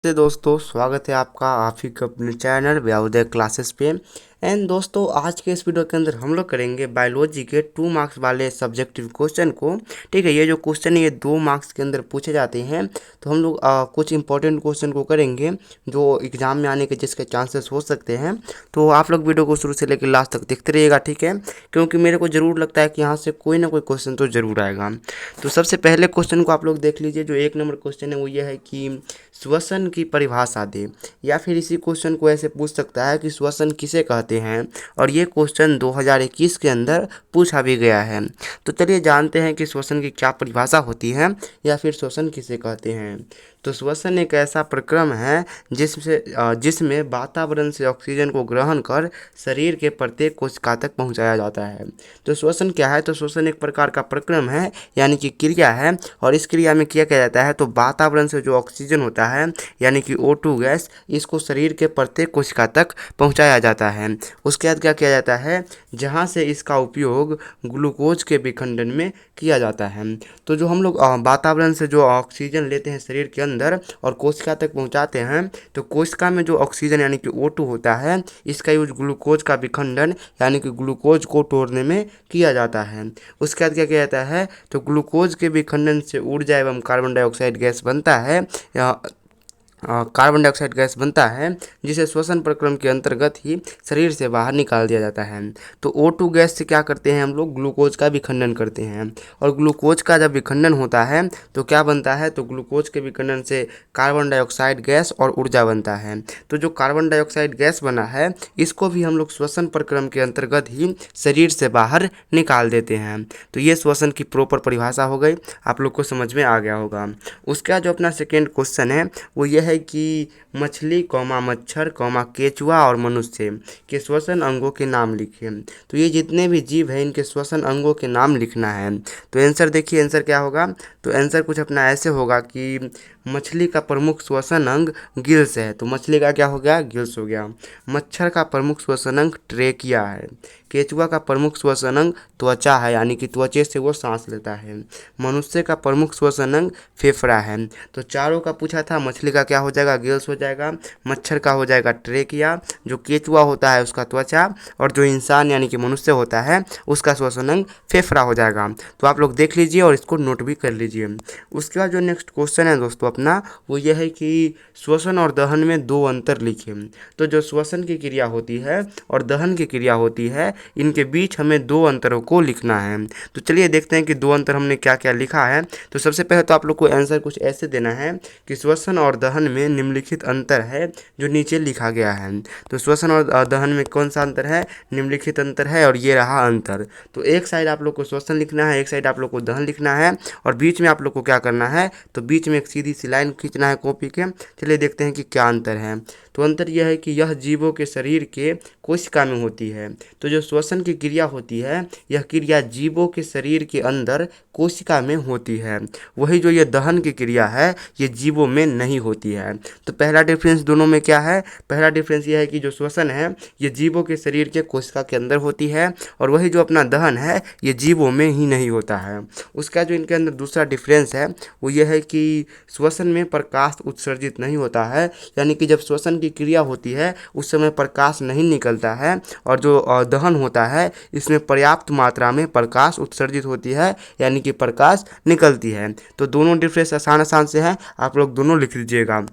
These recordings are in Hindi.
तो दोस्तों स्वागत है आपका आप ही के अपने चैनल व्यावदय क्लासेस पे। एंड दोस्तों आज के इस वीडियो के अंदर हम लोग करेंगे बायोलॉजी के 2 मार्क्स वाले सब्जेक्टिव क्वेश्चन को। ठीक है, ये जो क्वेश्चन है ये 2 मार्क्स के अंदर पूछे जाते हैं। तो हम लोग कुछ इंपॉर्टेंट क्वेश्चन को करेंगे जो एग्जाम में आने के जिसके चांसेस हो सकते हैं। तो आप लोग वीडियो को शुरू से लेकर लास्ट तक देखते रहिएगा, ठीक है, क्योंकि मेरे को ज़रूर लगता है कि यहाँ से कोई ना कोई क्वेश्चन तो ज़रूर आएगा। तो सबसे पहले क्वेश्चन को आप लोग देख लीजिए। जो 1 नंबर क्वेश्चन है वो ये है कि श्वसन की परिभाषा दे, या फिर इसी क्वेश्चन को ऐसे पूछ सकता है कि श्वसन किसे कहते हैं, और ये क्वेश्चन 2021 के अंदर पूछा भी गया है। तो चलिए जानते हैं कि श्वसन की क्या परिभाषा होती है या फिर श्वसन किसे कहते हैं। तो श्वसन एक ऐसा प्रक्रम है जिसमें वातावरण से ऑक्सीजन को ग्रहण कर शरीर के प्रत्येक कोशिका तक पहुंचाया जाता है। तो श्वसन क्या है? तो श्वसन एक प्रकार का प्रक्रम है, यानी कि क्रिया है, और इस क्रिया में क्या किया जाता है, तो वातावरण से जो ऑक्सीजन होता है यानी कि O2 गैस, इसको शरीर के प्रत्येक कोशिका तक पहुंचाया जाता है। उसके बाद क्या किया जाता है, जहां से इसका उपयोग ग्लूकोज के विखंडन में किया जाता है। तो जो हम लोग वातावरण से जो ऑक्सीजन लेते हैं शरीर के अंदर और कोशिका तक पहुंचाते हैं, तो कोशिका में जो ऑक्सीजन यानी कि O2 होता है, इसका यूज ग्लूकोज का विखंडन यानी कि ग्लूकोज को तोड़ने में किया जाता है। उसके बाद क्या किया जाता है, तो ग्लूकोज के विखंडन से ऊर्जा एवं कार्बन डाइऑक्साइड गैस बनता है, कार्बन डाइऑक्साइड गैस बनता है, जिसे श्वसन प्रक्रम के अंतर्गत ही शरीर से बाहर निकाल दिया जाता है। तो O2 गैस से क्या करते हैं हम लोग, ग्लूकोज का विखंडन करते हैं, और ग्लूकोज का जब विखंडन होता है तो क्या बनता है, तो ग्लूकोज के विखंडन से कार्बन डाइऑक्साइड गैस और ऊर्जा बनता है। तो जो कार्बन डाइऑक्साइड गैस बना है इसको भी हम लोग श्वसन प्रक्रम के अंतर्गत ही शरीर से बाहर निकाल देते हैं। तो ये श्वसन की प्रॉपर परिभाषा हो गई, आप लोग को समझ में आ गया होगा। उसका जो अपना सेकेंड क्वेश्चन है वो ये है कि मछली मच्छर केचुआ और मनुष्य के श्वसन अंगों के नाम लिखें। तो ये जितने भी जीव हैं इनके श्वसन अंगों के नाम लिखना है। तो आंसर देखिए, आंसर क्या होगा, तो आंसर कुछ अपना ऐसे होगा कि मछली का प्रमुख श्वसन अंग गिल्स है, तो मछली का क्या हो गया, गिल्स हो गया। मच्छर का प्रमुख श्वसन अंग ट्रेकिया है। केचुआ का प्रमुख श्वसन अंग त्वचा है, यानी कि त्वचे से वो सांस लेता है। मनुष्य का प्रमुख श्वसन अंग फेफड़ा है। तो चारों का पूछा था, मछली का क्या हो जाएगा, गिल्स हो जाएगा, मच्छर का हो जाएगा ट्रेकिया, जो केचुआ होता है उसका त्वचा, और जो इंसान यानी कि मनुष्य होता है उसका श्वसन अंग फेफड़ा हो जाएगा। तो आप लोग देख लीजिए और इसको नोट भी कर लीजिए। उसके बाद जो नेक्स्ट क्वेश्चन है दोस्तों अपना वो ये है कि श्वसन और दहन में 2 अंतर लिखें। तो जो श्वसन की क्रिया होती है और दहन की क्रिया होती है, इनके बीच हमें 2 अंतरों को लिखना है। तो चलिए देखते हैं कि 2 अंतर हमने क्या क्या लिखा है। तो सबसे पहले तो आप लोग को आंसर कुछ ऐसे देना है कि श्वसन और दहन में निम्नलिखित अंतर है जो नीचे लिखा गया है। तो श्वसन और दहन में कौन सा अंतर है, निम्नलिखित अंतर है, और ये रहा अंतर। तो एक साइड आप लोग को श्वसन लिखना है, एक साइड आप लोग को दहन लिखना है, और बीच में आप लोग को क्या करना है, तो बीच में एक सीधी सी लाइन खींचना है कॉपी के। चलिए देखते हैं कि क्या अंतर है। तो अंतर यह है कि यह जीवों के शरीर के कोशिका में होती है। तो जो श्वसन की क्रिया होती है यह क्रिया जीवों के शरीर के अंदर कोशिका में होती है, वही जो ये दहन की क्रिया है ये जीवों में नहीं होती है। तो पहला डिफरेंस दोनों में क्या है, पहला डिफरेंस ये है कि जो श्वसन है ये जीवों के शरीर के कोशिका के अंदर होती है, और वही जो अपना दहन है ये जीवों में ही नहीं होता है। उसका जो इनके अंदर दूसरा डिफरेंस है वो ये है कि श्वसन में प्रकाश उत्सर्जित नहीं होता है, यानी कि जब श्वसन की क्रिया होती है उस समय प्रकाश नहीं निकलता है, और जो दहन होता है इसमें पर्याप्त मात्रा में प्रकाश उत्सर्जित होती है, यानी कि प्रकाश निकलती है। तो दोनों डिफरेंस आसान आसान से है, आप लोग दोनों लिख लीजिएगा।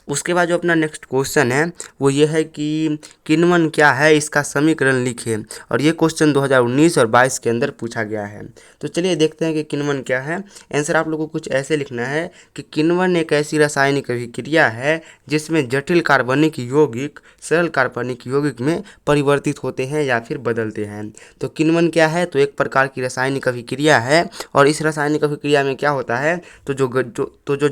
उसके बाद जो अपना नेक्स्ट क्वेश्चन है वो ये है कि किण्वन क्या है, इसका समीकरण लिखें। और ये क्वेश्चन 2019 और 22 के अंदर पूछा गया है। तो चलिए देखते हैं कि किण्वन क्या है। आंसर आप लोगों को कुछ ऐसे लिखना है कि किण्वन एक ऐसी रासायनिक अभिक्रिया है जिसमें जटिल कार्बनिक यौगिक सरल कार्बनिक यौगिक में परिवर्तित होते हैं या फिर बदलते हैं। तो किण्वन क्या है, तो एक प्रकार की रासायनिक अभिक्रिया है, और इस रासायनिक अभिक्रिया में क्या होता है, तो जो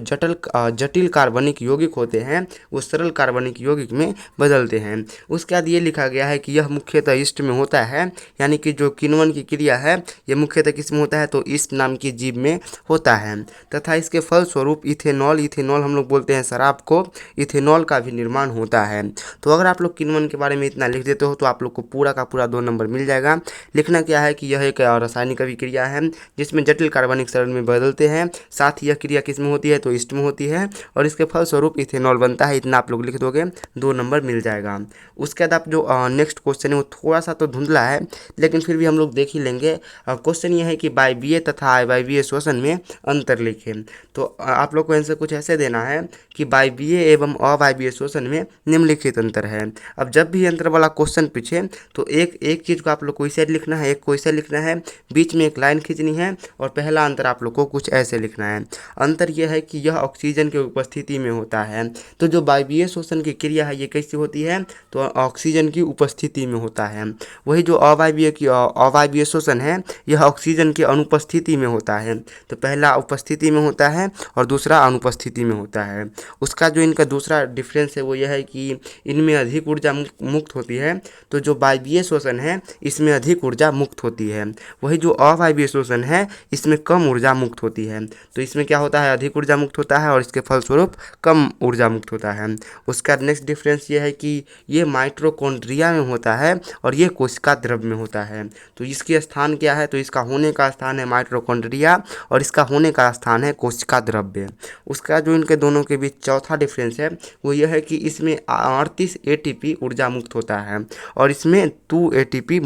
जटिल कार्बनिक यौगिक होते हैं वो सरल कार्बनिक यौगिक में बदलते हैं। उसके बाद ये लिखा गया है कि यह मुख्यतः ईस्ट में होता है, यानी कि जो किण्वन की क्रिया है ये मुख्यतः किस में होता है, तो ईस्ट नाम की जीव में होता है, तथा इसके फलस्वरूप इथेनॉल हम लोग बोलते हैं शराब को, इथेनॉल का भी निर्माण होता है। तो अगर आप लोग किण्वन के बारे में इतना लिख देते हो तो आप लोग को पूरा का पूरा 2 नंबर मिल जाएगा। लिखना क्या है कि यह एक रासायनिक अभिक्रिया है जिसमें जटिल कार्बनिक सरल में बदलते हैं, साथ ही यह क्रिया किस में होती है, तो ईस्ट में होती है, और इसके फलस्वरूप इथेनॉल इथेनॉल बनता है, इतना आप लोग लिख दोगे, 2 नंबर मिल जाएगा। उसके बाद आप जो नेक्स्ट क्वेश्चन है वो थोड़ा सा तो धुंधला है, लेकिन फिर भी हम लोग देख ही लेंगे। क्वेश्चन ये है कि वायवीय तथा अवायवीय श्वसन में अंतर लिखें। तो आप लोग को आंसर कुछ ऐसे देना है कि वायवीय एवं अवायवीय श्वसन में निम्नलिखित अंतर है। अब जब भी अंतर वाला क्वेश्चन पूछे तो एक चीज़ को आप लोग को इसे लिखना है, एक को इसे लिखना है, बीच में एक लाइन खींचनी है और पहला अंतर आप लोग को कुछ ऐसे लिखना है। अंतर यह है कि यह ऑक्सीजन की उपस्थिति में होता है। तो जो वायवीय श्वसन की क्रिया है ये कैसी होती है, तो ऑक्सीजन की उपस्थिति में होता है। वही जो अवायवीय श्वसन है यह ऑक्सीजन की अनुपस्थिति में होता है। तो पहला उपस्थिति में होता है और दूसरा अनुपस्थिति में होता है। उसका जो इनका दूसरा डिफरेंस है वो यह है कि इनमें अधिक ऊर्जा मुक्त होती है, तो जो वायवीय श्वसन है इसमें अधिक ऊर्जा मुक्त होती है। वही जो अवायवीय श्वसन है इसमें कम ऊर्जा मुक्त होती है। तो इसमें क्या होता है, अधिक ऊर्जा मुक्त होता है और इसके फलस्वरूप कम ऊर्जा मुक्त होता है। उसका नेक्स्ट डिफरेंस ये है कि ये माइटोकॉन्ड्रिया में होता है और ये कोशिका द्रव्य में होता है। तो इसकी स्थान क्या है, तो इसका होने का स्थान है माइटोकॉन्ड्रिया और इसका होने का स्थान है कोशिका द्रव्य। उसका जो इनके दोनों के बीच चौथा डिफरेंस है वो यह है कि इसमें 38 ATP ऊर्जा मुक्त होता है और इसमें 2 ATP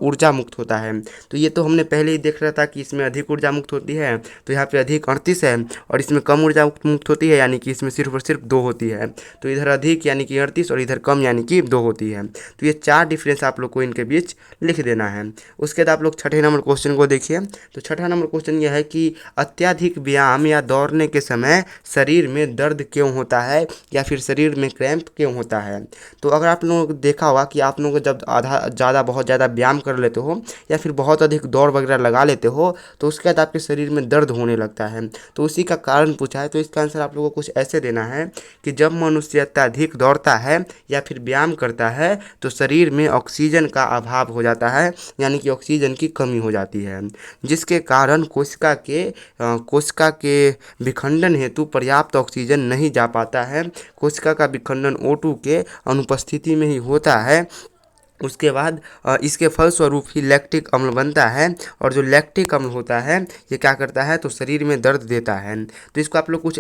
ऊर्जा मुक्त होता है। तो ये तो हमने पहले ही देख रहा था कि इसमें अधिक ऊर्जा मुक्त होती है, तो यहाँ पे अधिक 38 है और इसमें कम ऊर्जा मुक्त होती है, यानी कि इसमें सिर्फ और सिर्फ 2 होती है। तो इधर अधिक यानी कि 38 और इधर कम यानी कि 2 होती है। तो ये 4 डिफरेंस आप लोग को इनके बीच लिख देना है। उसके बाद आप लोग छठे नंबर क्वेश्चन को देखिए। तो छठा नंबर क्वेश्चन यह है कि अत्यधिक व्यायाम या दौड़ने के समय शरीर में दर्द क्यों होता है या फिर शरीर में क्रैम्प क्यों होता है। तो अगर आप लोगों को देखा होगा कि आप लोगों को जब बहुत ज़्यादा व्यायाम कर लेते हो या फिर बहुत अधिक दौड़ वगैरह लगा लेते हो तो उसके बाद आपके शरीर में दर्द होने लगता है। तो उसी का कारण पूछा है। तो इसका आंसर आप लोगों को कुछ ऐसे देना है कि जब मनुष्य अत्यधिक दौड़ता है या फिर व्यायाम करता है तो शरीर में ऑक्सीजन का अभाव हो जाता है, यानी कि ऑक्सीजन की कमी हो जाती है, जिसके कारण कोशिका के विखंडन हेतु पर्याप्त ऑक्सीजन नहीं जा पाता है। कोशिका का विखंडन O2 के अनुपस्थिति में ही होता है। उसके बाद इसके फलस्वरूप ही लैक्टिक अम्ल बनता है और जो लैक्टिक अम्ल होता है ये क्या करता है, तो शरीर में दर्द देता है। तो इसको आप लोग कुछ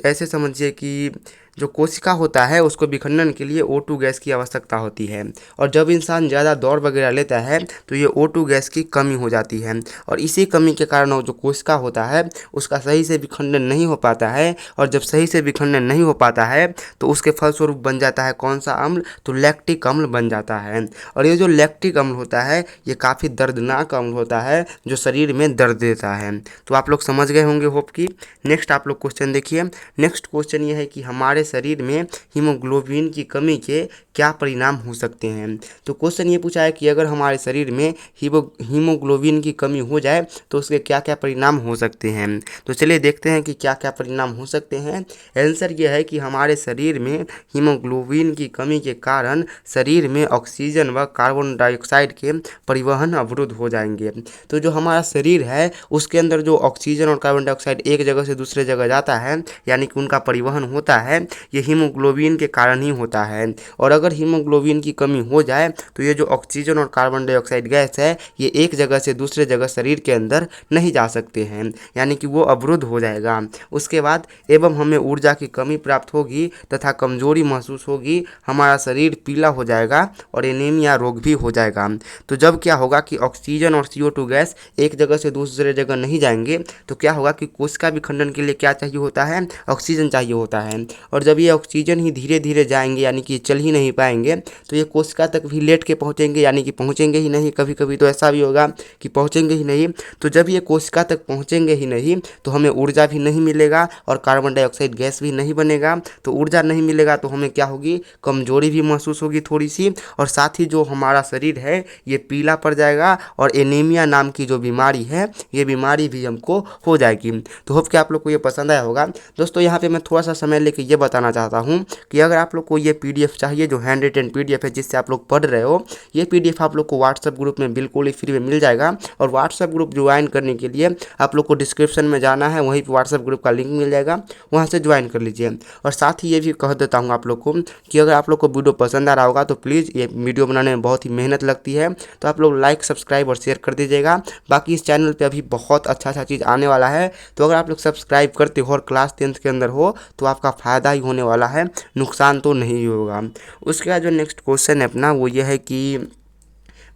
ऐसे समझिए कि जो कोशिका होता है उसको विखंडन के लिए O2 गैस की आवश्यकता होती है और जब इंसान ज़्यादा दौड़ वगैरह लेता है तो ये O2 गैस की कमी हो जाती है और इसी कमी के कारण जो कोशिका होता है उसका सही से विखंडन नहीं हो पाता है और जब सही से विखंडन नहीं हो पाता है तो उसके फलस्वरूप बन जाता है कौन सा अम्ल, तो लैक्टिक अम्ल बन जाता है। और ये जो लैक्टिक अम्ल होता है ये काफ़ी दर्दनाक अम्ल होता है जो शरीर में दर्द देता है। तो आप लोग समझ गए होंगे होप की। नेक्स्ट आप लोग क्वेश्चन देखिए। नेक्स्ट क्वेश्चन ये है कि हमारे शरीर में हीमोग्लोबिन की कमी के क्या परिणाम हो सकते हैं। तो क्वेश्चन ये पूछा है कि अगर हमारे शरीर में हीमोग्लोबिन की कमी हो जाए तो उसके क्या क्या परिणाम हो सकते हैं। तो चलिए देखते हैं कि क्या क्या परिणाम हो सकते हैं। आंसर ये है कि हमारे शरीर में हीमोग्लोबिन की कमी के कारण शरीर में ऑक्सीजन व कार्बन डाइऑक्साइड के परिवहन अवरुद्ध हो जाएंगे। तो जो हमारा शरीर है उसके अंदर जो ऑक्सीजन और कार्बन डाइऑक्साइड एक जगह से दूसरे जगह जाता है, यानी कि उनका परिवहन होता है, ये हीमोग्लोबिन के कारण ही होता है। और अगर हीमोग्लोबिन की कमी हो जाए तो ये जो ऑक्सीजन और कार्बन डाइऑक्साइड गैस है ये एक जगह से दूसरे जगह शरीर के अंदर नहीं जा सकते हैं, यानी कि वो अवरुद्ध हो जाएगा। उसके बाद एवं हमें ऊर्जा की कमी प्राप्त होगी तथा कमजोरी महसूस होगी, हमारा शरीर पीला हो जाएगा और एनीमिया रोग भी हो जाएगा। तो जब क्या होगा कि ऑक्सीजन और CO2 गैस एक जगह से दूसरे जगह नहीं जाएंगे तो क्या होगा कि कोशिका विखंडन के लिए क्या चाहिए होता है, ऑक्सीजन चाहिए होता है। और जब ये ऑक्सीजन ही धीरे धीरे जाएंगे यानी कि चल ही नहीं पाएंगे तो ये कोशिका तक भी लेट के पहुँचेंगे, यानी कि पहुँचेंगे ही नहीं। कभी कभी तो ऐसा भी होगा कि पहुँचेंगे ही नहीं। तो जब ये कोशिका तक पहुँचेंगे ही नहीं तो हमें ऊर्जा भी नहीं मिलेगा और कार्बन डाइऑक्साइड गैस भी नहीं बनेगा। तो ऊर्जा नहीं मिलेगा तो हमें क्या होगी, कमजोरी भी महसूस होगी थोड़ी सी, और साथ ही जो हमारा शरीर है ये पीला पड़ जाएगा और एनीमिया नाम की जो बीमारी है ये बीमारी भी हमको हो जाएगी। तो होप कि आप लोग को ये पसंद आया होगा। दोस्तों यहाँ पे मैं थोड़ा सा समय लेके ये बताना चाहता हूँ कि अगर आप लोग को ये PDF चाहिए जो हैंड रिटन PDF है जिससे आप लोग पढ़ रहे हो, ये PDF आप लोग को व्हाट्सएप ग्रुप में बिल्कुल ही फ्री में मिल जाएगा। और व्हाट्सएप ग्रुप ज्वाइन करने के लिए आप लोग को डिस्क्रिप्शन में जाना है, वहीं पर व्हाट्सएप ग्रुप का लिंक मिल जाएगा, वहाँ से ज्वाइन कर लीजिए। और साथ ही ये भी कह देता हूँ आप लोग को कि अगर आप लोग को वीडियो पसंद आ रहा होगा तो प्लीज़, ये वीडियो बनाने में बहुत ही मेहनत लगती है, तो आप लोग लाइक सब्सक्राइब और शेयर कर दीजिएगा। बाकी इस चैनल पे अभी बहुत अच्छा चीज़ आने वाला है, तो अगर आप लोग सब्सक्राइब करते हो और क्लास 10th के अंदर हो तो आपका फ़ायदा ही होने वाला है, नुकसान तो नहीं होगा। उसके बाद जो नेक्स्ट क्वेश्चन है अपना वो ये है कि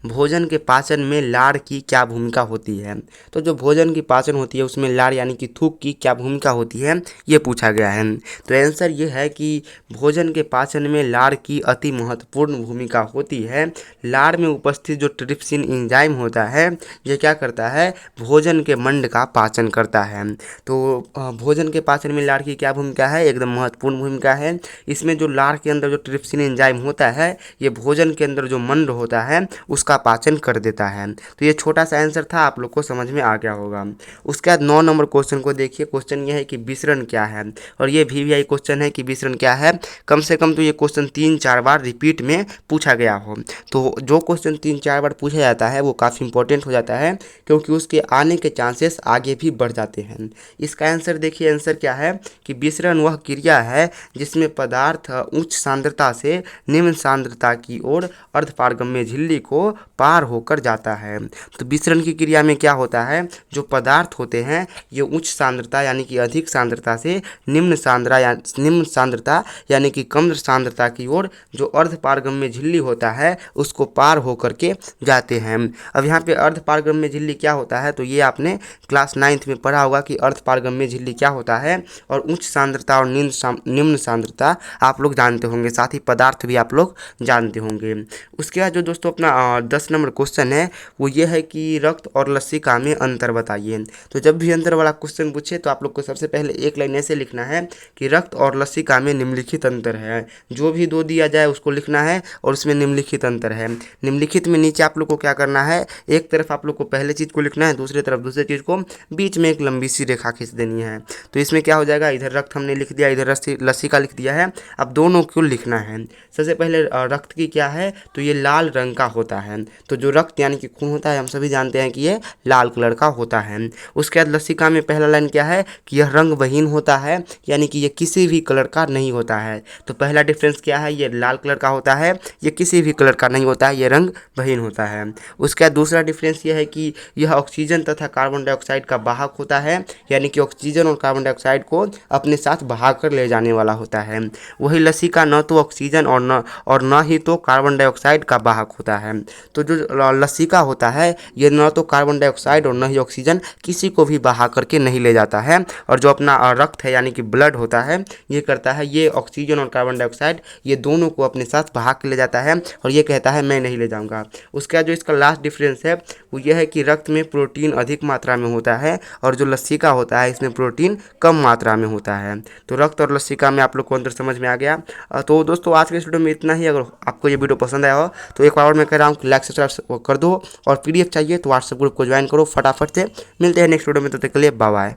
भोजन के पाचन में लार की क्या भूमिका होती है। तो जो भोजन की पाचन होती है उसमें लार यानी कि थूक की क्या भूमिका होती है, ये पूछा गया है। तो आंसर ये है कि भोजन के पाचन में लार की अति महत्वपूर्ण भूमिका होती है। लार में उपस्थित जो ट्रिप्सिन एंजाइम होता है, ये क्या करता है, भोजन के मंड का पाचन करता है। तो भोजन के पाचन में लार की क्या भूमिका है, एकदम महत्वपूर्ण भूमिका है। इसमें जो लार के अंदर जो ट्रिप्सिन एंजाइम होता है, ये भोजन के अंदर जो मंड होता है उसका पाचन कर देता है। तो ये छोटा सा आंसर था, आप लोग को समझ में आ गया होगा। उसके बाद 9 नंबर क्वेश्चन को देखिए। क्वेश्चन ये है कि विसरण क्या है, और ये VVI क्वेश्चन है कि विसरण क्या है। कम से कम तो ये क्वेश्चन 3-4 बार रिपीट में पूछा गया हो। तो जो क्वेश्चन 3-4 बार पूछा जाता है वो काफ़ी इंपॉर्टेंट हो जाता है, क्योंकि उसके आने के चांसेस आगे भी बढ़ जाते हैं। इसका आंसर देखिए, आंसर क्या है कि विसरण वह क्रिया है जिसमें पदार्थ उच्च सांद्रता से निम्न सांद्रता की ओर अर्धपारगम्य झिल्ली को पार होकर जाता है। तो विसरण की क्रिया में क्या होता है, जो पदार्थ होते हैं ये उच्च सांद्रता यानी कि अधिक सांद्रता से निम्न सांद्रता यानी कि कम सांद्रता की ओर जो अर्धपारगम्य झिल्ली होता है उसको पार होकर के जाते हैं। अब यहाँ पे अर्धपारगम्य झिल्ली क्या होता है, तो ये आपने क्लास 9th में पढ़ा होगा कि अर्धपारगम्य झिल्ली क्या होता है, और उच्च सांद्रता और निम्न सांद्रता आप लोग जानते होंगे, साथ ही पदार्थ भी आप लोग जानते होंगे। उसके बाद जो दोस्तों अपना 10 नंबर क्वेश्चन है वो ये है कि रक्त और लसिका में अंतर बताइए। तो जब भी अंतर वाला क्वेश्चन पूछे तो आप लोग को सबसे पहले एक लाइन ऐसे लिखना है कि रक्त और लसिका में निम्नलिखित अंतर है। जो भी दो दिया जाए उसको लिखना है और उसमें निम्नलिखित अंतर है। निम्नलिखित में नीचे आप लोग को क्या करना है, एक तरफ आप लोग को पहले चीज़ को लिखना है, दूसरी तरफ दूसरी चीज़ को, बीच में एक लंबी सी रेखा खींच देनी है। तो इसमें क्या हो जाएगा, इधर रक्त हमने लिख दिया, इधर लसिका लिख दिया है। अब दोनों को लिखना है। सबसे पहले रक्त की क्या है, तो ये लाल रंग का होता है। तो जो रक्त यानी कि खून होता है हम सभी जानते हैं कि ये लाल कलर का होता है। उसके बाद लसिका में पहला लाइन क्या है कि यह रंग विहीन होता है, यानी कि ये किसी भी कलर का नहीं होता है। तो पहला डिफरेंस क्या है, ये लाल कलर का होता है, ये किसी भी कलर का नहीं होता है, ये रंग विहीन होता है। उसके बाद दूसरा डिफरेंस ये है कि यह ऑक्सीजन तथा कार्बन डाइऑक्साइड का वाहक होता है, यानी कि ऑक्सीजन और कार्बन डाइऑक्साइड को अपने साथ बहा कर ले जाने वाला होता है। वही लसिका न तो ऑक्सीजन और न ही तो कार्बन डाइऑक्साइड का वाहक होता है। तो जो लसिका होता है ये न तो कार्बन डाइऑक्साइड और न ही ऑक्सीजन किसी को भी बहा करके नहीं ले जाता है। और जो अपना रक्त है यानी कि ब्लड होता है, ये करता है, ये ऑक्सीजन और कार्बन डाइऑक्साइड ये दोनों को अपने साथ बहा के ले जाता है, और ये कहता है मैं नहीं ले जाऊंगा। उसके बाद जो इसका लास्ट डिफरेंस है वो ये है कि रक्त में प्रोटीन अधिक मात्रा में होता है, और जो लसिका होता है इसमें प्रोटीन कम मात्रा में होता है। तो रक्त और लसिका में आप लोग को अंतर समझ में आ गया। तो दोस्तों आज के इस वीडियो में इतना ही। अगर आपको ये वीडियो पसंद आया हो तो एक बार और मैं कह रहा हूँ कि लाइक सब्सक्राइब कर दो, और PDF चाहिए तो व्हाट्सएप ग्रुप को ज्वाइन करो फटाफट से। मिलते हैं नेक्स्ट वीडियो में, तब तक के लिए बाय बाय।